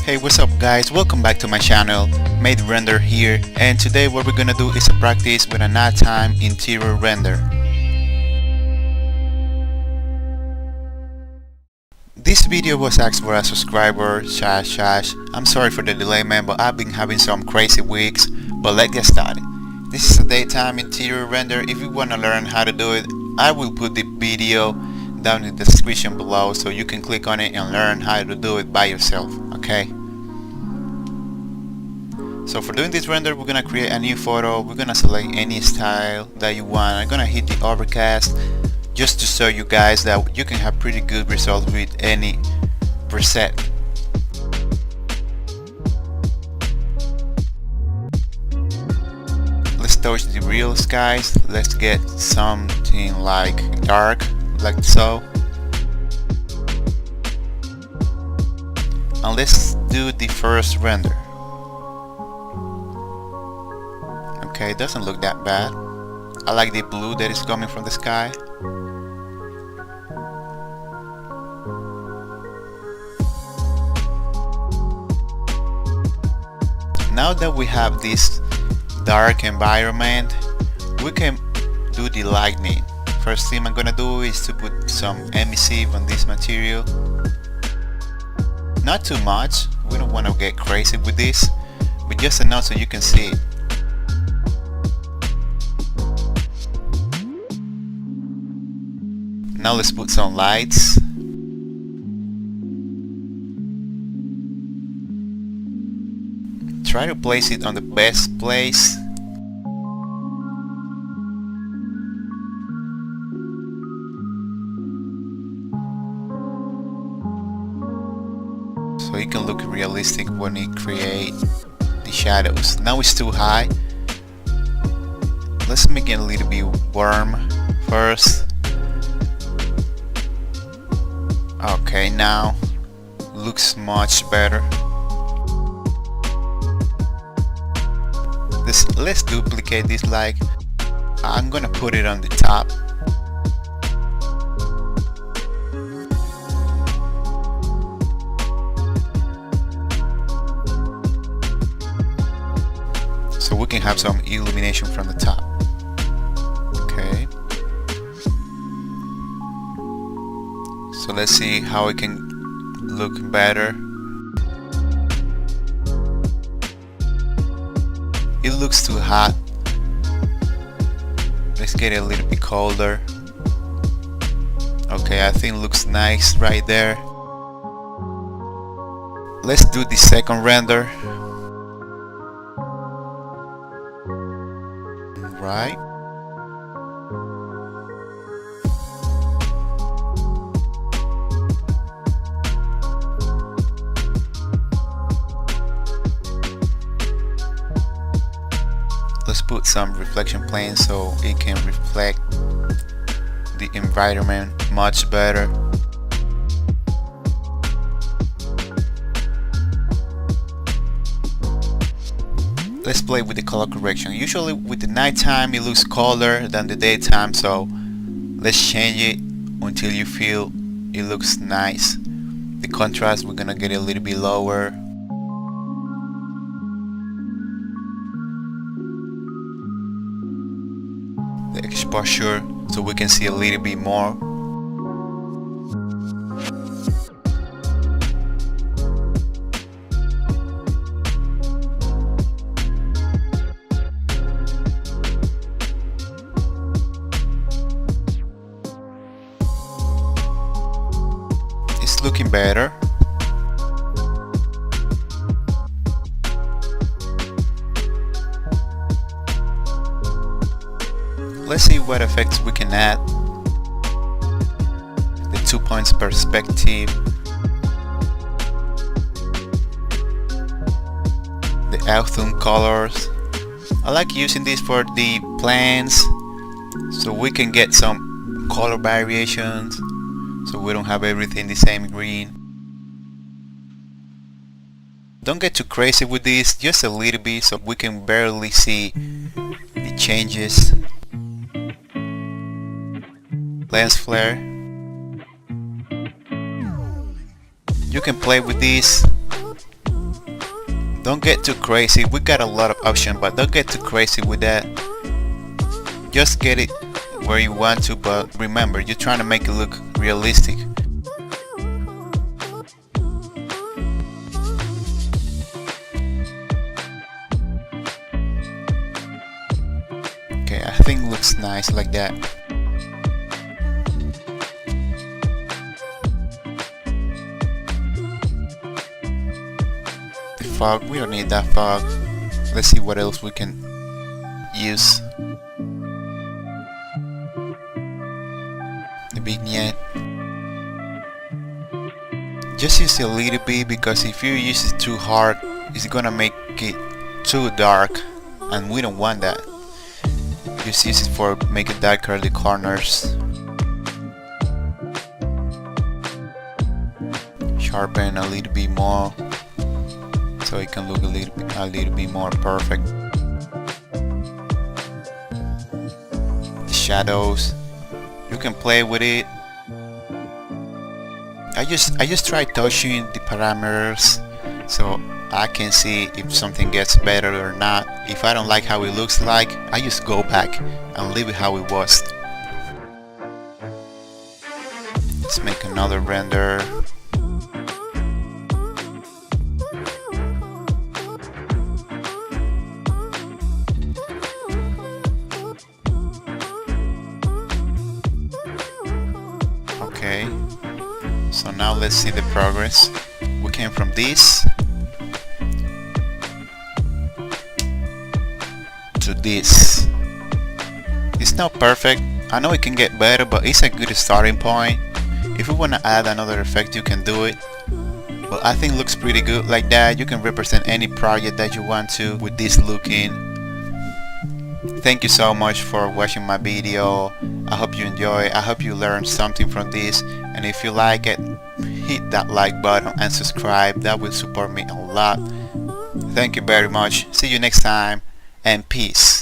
Hey, what's up guys, welcome back to my channel, Made Render here, and today what we're gonna do is a practice with a nighttime interior render. This video was asked for a subscriber, I'm sorry for the delay man, but I've been having some crazy weeks, but let's get started. This is a daytime interior render. If you wanna learn how to do it, I will put the video down in the description below so you can click on it and learn how to do it by yourself, okay? So for doing this render, we're gonna create a new photo. We're gonna select any style that you want. I'm gonna hit the overcast just to show you guys that you can have pretty good results with any preset. Let's touch the real skies. Let's get something like dark, like so. And let's do the first render. Okay, it doesn't look that bad. I like the blue that is coming from the sky. Now that we have this dark environment, we can do the lightning. First thing I'm gonna do is to put some emissive on this material. Not too much, we don't want to get crazy with this, but just enough so you can see it. Now let's put some lights. Try to place it on the best place. So it can look realistic when it creates the shadows. Now it's too high. Let's make it a little bit warm first. Okay, now looks much better. Let's duplicate this light. I'm gonna put it on the top. So we can have some illumination from the top. Okay. So let's see how it can look better. It looks too hot. Let's get it a little bit colder. Okay, I think it looks nice right there. Let's do the second render. Right. Let's put some reflection planes so it can reflect the environment much better. Let's play with the color correction. Usually with the nighttime it looks colder than the daytime, so let's change it until you feel it looks nice. The contrast, we're gonna get it a little bit lower. The exposure so we can see a little bit more. It's looking better. Let's see what effects we can add. The 2 points perspective. The autumn colors. I like using this for the plants so we can get some color variations so we don't have everything the same green. Don't get too crazy with this, just a little bit so we can barely see the changes. Lens flare. You can play with this Don't get too crazy. We got a lot of options, but don't get too crazy with that. Just get it where you want to, but remember, you're trying to make it look realistic. Okay, I think it looks nice like that. The fog, we don't need that fog. Let's see what else we can use. The vignette. Just use it a little bit, because if you use it too hard, it's gonna make it too dark, and we don't want that. Just use it for make it darker the corners. Sharpen a little bit more, so it can look a little bit more perfect. The shadows, you can play with it. I just try touching the parameters so I can see if something gets better or not. If I don't like how it looks like, I just go back and leave it how it was. Let's make another render. Okay, so now let's see the progress. We came from this to this. It's not perfect. I know it can get better, but it's a good starting point. If you want to add another effect, you can do it. But I think it looks pretty good like that. You can represent any project that you want to with this looking. Thank you so much for watching my video. I hope you enjoy. I hope you learned something from this. And if you like it, hit that like button and subscribe. That will support me a lot. Thank you very much. See you next time, and peace.